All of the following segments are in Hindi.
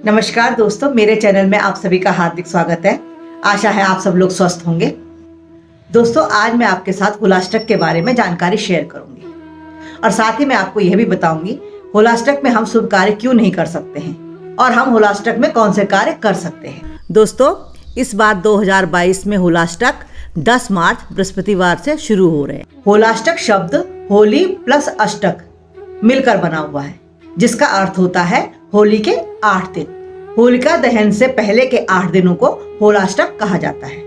नमस्कार दोस्तों, मेरे चैनल में आप सभी का हार्दिक स्वागत है। आशा है आप सब लोग स्वस्थ होंगे। दोस्तों, आज मैं आपके साथ होलाष्टक के बारे में जानकारी शेयर करूंगी और साथ ही मैं आपको यह भी बताऊंगी होलाष्टक में हम शुभ कार्य क्यों नहीं कर सकते हैं और हम होलाष्टक में कौन से कार्य कर सकते हैं। दोस्तों, इस बार 2022 में होलाष्टक 10 मार्च बृहस्पतिवार से शुरू हो रहे हैं। होलाष्टक शब्द होली प्लस अष्टक मिलकर बना हुआ है, जिसका अर्थ होता है होली के 8 दिन। होलिका दहन से पहले के 8 दिनों को होलाष्टक कहा जाता है।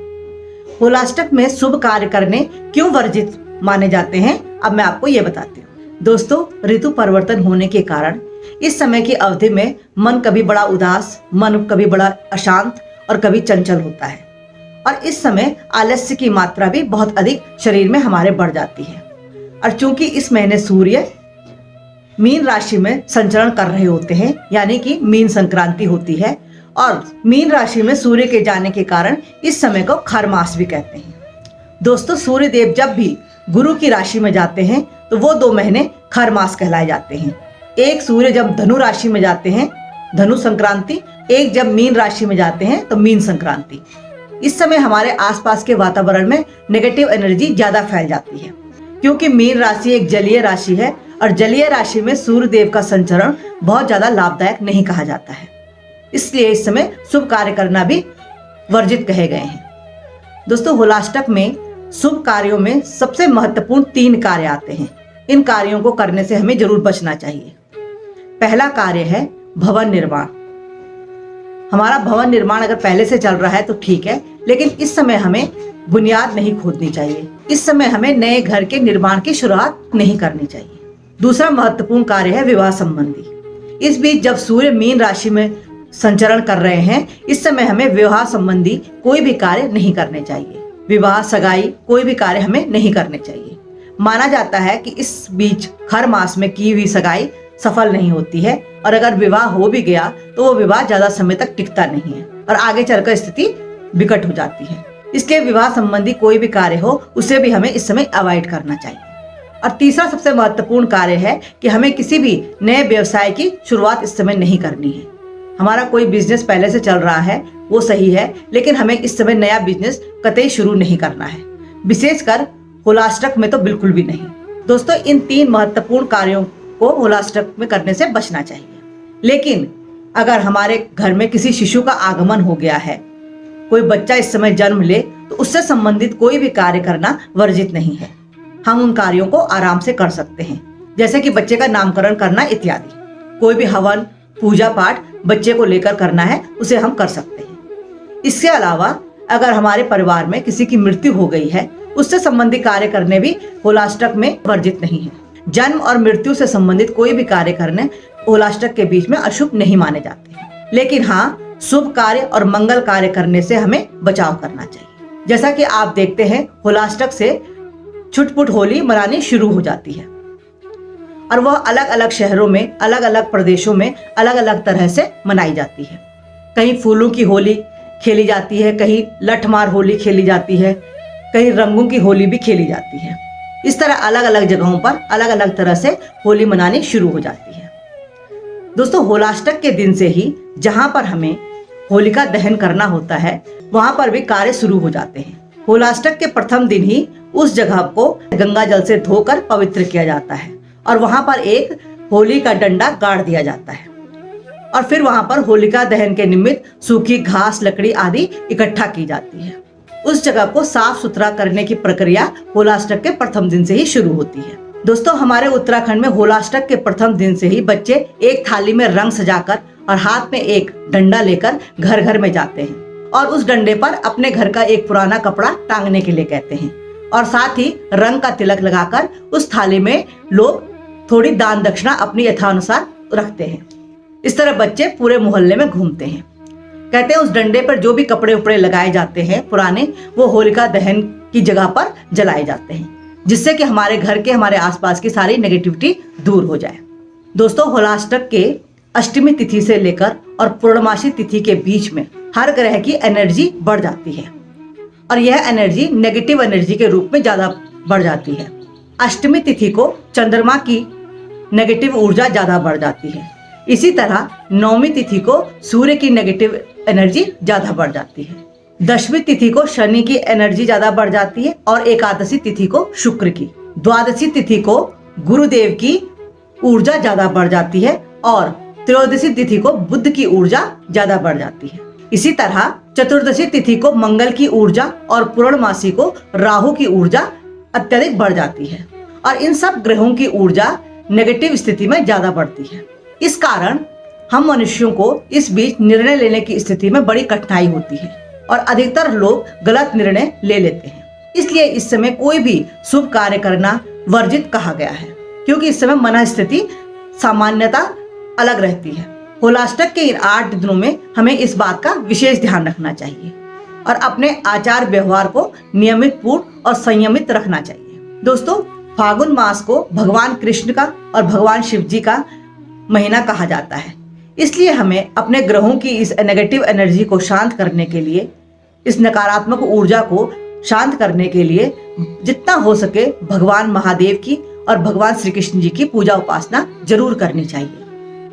होलाष्टक में शुभ कार्य करने क्यों वर्जित माने जाते हैं, अब मैं आपको ये बताती हूँ। दोस्तों, ऋतु परिवर्तन होने के कारण इस समय की अवधि में मन कभी बड़ा उदास, मन कभी बड़ा अशांत और कभी चंचल होता है और इस समय आलस्य की मात्रा भी बहुत अधिक शरीर में हमारे बढ़ जाती है। और चूंकि इस महीने सूर्य मीन राशि में संचरण कर रहे होते हैं, यानी कि मीन संक्रांति होती है और मीन राशि में सूर्य के जाने के कारण इस समय को खर मास भी कहते हैं। दोस्तों, सूर्य देव जब भी गुरु की राशि में जाते हैं तो वो 2 महीने खर मास कहलाए जाते हैं। एक सूर्य जब धनु राशि में जाते हैं, धनु संक्रांति, एक जब मीन राशि में जाते हैं तो मीन संक्रांति। इस समय हमारे आसपास के वातावरण में नेगेटिव एनर्जी ज्यादा फैल जाती है, क्योंकि मीन राशि एक जलीय राशि है और जलीय राशि में सूर्य देव का संचरण बहुत ज्यादा लाभदायक नहीं कहा जाता है। इसलिए इस समय शुभ कार्य करना भी वर्जित कहे गए हैं। दोस्तों, होलाष्टक में शुभ कार्यों में सबसे महत्वपूर्ण 3 कार्य आते हैं। इन कार्यों को करने से हमें जरूर बचना चाहिए। पहला कार्य है भवन निर्माण। हमारा भवन निर्माण अगर पहले से चल रहा है तो ठीक है, लेकिन इस समय हमें बुनियाद नहीं खोदनी चाहिए। इस समय हमें नए घर के निर्माण की शुरुआत नहीं करनी चाहिए। दूसरा महत्वपूर्ण कार्य है विवाह संबंधी। इस बीच जब सूर्य मीन राशि में संचरण कर रहे हैं, इस समय हमें विवाह संबंधी कोई भी कार्य नहीं करने चाहिए। विवाह, सगाई, कोई भी कार्य हमें नहीं करने चाहिए। माना जाता है कि इस बीच खर मास में की हुई सगाई सफल नहीं होती है और अगर विवाह हो भी गया तो वो विवाह ज्यादा समय तक टिकता नहीं है और आगे चलकर स्थिति विकट हो जाती है। इसके विवाह संबंधी कोई भी कार्य हो उसे भी हमें इस समय अवॉइड करना चाहिए। और तीसरा सबसे महत्वपूर्ण कार्य है कि हमें किसी भी नए व्यवसाय की शुरुआत इस समय नहीं करनी है। हमारा कोई बिजनेस पहले से चल रहा है वो सही है, लेकिन हमें इस समय नया बिजनेस कतई शुरू नहीं करना है, विशेषकर होलाष्टक में तो बिल्कुल भी नहीं। दोस्तों, इन 3 महत्वपूर्ण कार्यों को होलाष्टक में करने से बचना चाहिए। लेकिन अगर हमारे घर में किसी शिशु का आगमन हो गया है, कोई बच्चा इस समय जन्म ले, तो उससे संबंधित कोई भी कार्य करना वर्जित नहीं है। हम उन कार्यों को आराम से कर सकते हैं, जैसे कि बच्चे का नामकरण करना इत्यादि। कोई भी हवन, पूजा पाठ बच्चे को लेकर करना है उसे हम कर सकते हैं। इसके अलावा अगर हमारे परिवार में किसी की मृत्यु हो गई है, उससे संबंधित कार्य करने भी होलाष्टक में वर्जित नहीं है। जन्म और मृत्यु से संबंधित कोई भी कार्य करने होलाष्टक के बीच में अशुभ नहीं माने जाते हैं। लेकिन हाँ, शुभ कार्य और मंगल कार्य करने से हमें बचाव करना चाहिए। जैसा कि आप देखते हैं, होलाष्टक से छुटपुट होली मनानी शुरू हो जाती है और वह अलग अलग शहरों में, अलग अलग प्रदेशों में अलग अलग तरह से मनाई जाती है। कहीं फूलों की होली खेली जाती है, कहीं लठमार होली खेली जाती है, कहीं रंगों की होली भी खेली जाती है। इस तरह अलग अलग जगहों पर अलग अलग तरह से होली मनानी शुरू हो जाती है। दोस्तों, होलाष्टक के दिन से ही जहां पर हमें होलिका दहन करना होता है वहां पर भी कार्य शुरू हो जाते हैं। होलाष्टक के प्रथम दिन ही उस जगह को गंगा जल से धोकर पवित्र किया जाता है और वहां पर एक होली का डंडा गाड़ दिया जाता है और फिर वहां पर होलिका दहन के निमित्त सूखी घास, लकड़ी आदि इकट्ठा की जाती है। उस जगह को साफ सुथरा करने की प्रक्रिया होलाष्टक के प्रथम दिन से ही शुरू होती है। दोस्तों, हमारे उत्तराखंड में होलाष्टक के प्रथम दिन से ही बच्चे एक थाली में रंग सजाकर और हाथ में एक डंडा लेकर घर घर में जाते हैं और उस डंडे पर अपने घर का एक पुराना कपड़ा टांगने के लिए कहते हैं और साथ ही रंग का तिलक लगाकर उस थाली में लोग थोड़ी दान दक्षिणा अपनी यथानुसार रखते हैं। इस तरह बच्चे पूरे मोहल्ले में घूमते हैं। कहते हैं उस डंडे पर जो भी कपड़े उपड़े लगाए जाते हैं पुराने, वो होलिका दहन की जगह पर जलाए जाते हैं, जिससे कि हमारे घर के, हमारे आसपास की सारी नेगेटिविटी दूर हो जाए। दोस्तों, होलाष्टक के अष्टमी तिथि से लेकर और पूर्णमासी तिथि के बीच में हर ग्रह की एनर्जी बढ़ जाती है और यह एनर्जी नेगेटिव एनर्जी के रूप में ज्यादा बढ़ जाती है। अष्टमी तिथि को चंद्रमा की नेगेटिव ऊर्जा ज्यादा बढ़ जाती है, इसी तरह 9वीं तिथि को सूर्य की नेगेटिव एनर्जी ज्यादा बढ़ जाती है, 10वीं तिथि को शनि की एनर्जी ज्यादा बढ़ जाती है और एकादशी तिथि को शुक्र की, द्वादशी तिथि को गुरुदेव की ऊर्जा ज्यादा बढ़ जाती है और त्रयोदशी तिथि को बुध की ऊर्जा ज्यादा बढ़ जाती है। इसी तरह चतुर्दशी तिथि को मंगल की ऊर्जा और पूर्णमासी को राहु की ऊर्जा अत्यधिक बढ़ जाती है और इन सब ग्रहों की ऊर्जा नेगेटिव स्थिति में ज्यादा बढ़ती है। इस कारण हम मनुष्यों को इस बीच निर्णय लेने की स्थिति में बड़ी कठिनाई होती है और अधिकतर लोग गलत निर्णय ले लेते हैं। इसलिए इस समय कोई भी शुभ कार्य करना वर्जित कहा गया है, क्योंकि इस समय मन स्थिति सामान्यता अलग रहती है। होलाष्टक के इन 8 दिनों में हमें इस बात का विशेष ध्यान रखना चाहिए और अपने आचार व्यवहार को नियमित पूर्ण और संयमित रखना चाहिए। दोस्तों, फागुन मास को भगवान कृष्ण का और भगवान शिव जी का महीना कहा जाता है, इसलिए हमें अपने ग्रहों की इस नेगेटिव एनर्जी को शांत करने के लिए, इस नकारात्मक ऊर्जा को शांत करने के लिए जितना हो सके भगवान महादेव की और भगवान श्री कृष्ण जी की पूजा उपासना जरूर करनी चाहिए।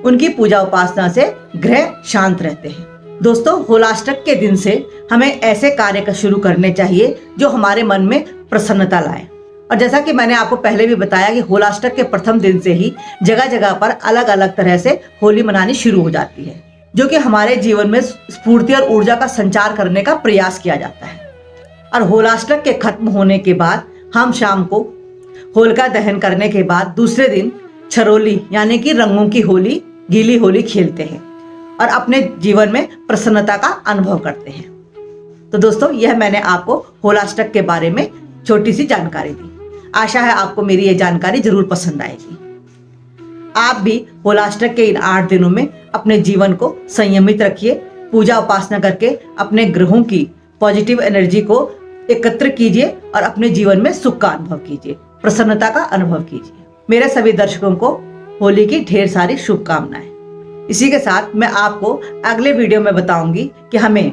उनकी पूजा उपासना से ग्रह शांत रहते हैं। दोस्तों, होलाष्टक के दिन से हमें ऐसे कार्य शुरू करने चाहिए जो हमारे मन में प्रसन्नता लाए। और जैसा कि मैंने आपको पहले भी बताया कि होलाष्टक के प्रथम दिन से ही जगह जगह पर अलग अलग तरह से होली मनानी शुरू हो जाती है, जो कि हमारे जीवन में स्फूर्ति और ऊर्जा का संचार करने का प्रयास किया जाता है। और होलाष्टक के खत्म होने के बाद हम शाम को होलिका दहन करने के बाद दूसरे दिन छरोली यानी कि रंगों की होली, गीली होली खेलते हैं और अपने जीवन में प्रसन्नता का अनुभव करते हैं। तो दोस्तों, यह मैंने आपको होलाष्टक के बारे में छोटी सी जानकारी दी। आशा है आपको मेरी यह जानकारी जरूर पसंद आएगी। आप भी होलाष्टक के इन 8 दिनों में अपने जीवन को संयमित रखिए, पूजा उपासना करके अपने ग्रहों की पॉजिटिव एनर्जी को एकत्र कीजिए और अपने जीवन में सुख का अनुभव कीजिए, प्रसन्नता का अनुभव कीजिए। मेरे सभी दर्शकों को होली की ढेर सारी शुभकामनाएं। इसी के साथ मैं आपको अगले वीडियो में बताऊंगी कि हमें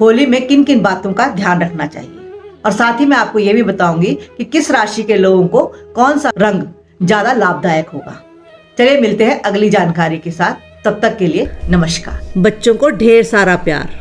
होली में किन किन बातों का ध्यान रखना चाहिए और साथ ही मैं आपको यह भी बताऊंगी कि किस राशि के लोगों को कौन सा रंग ज्यादा लाभदायक होगा। चलिए मिलते हैं अगली जानकारी के साथ, तब तक के लिए नमस्कार। बच्चों को ढेर सारा प्यार।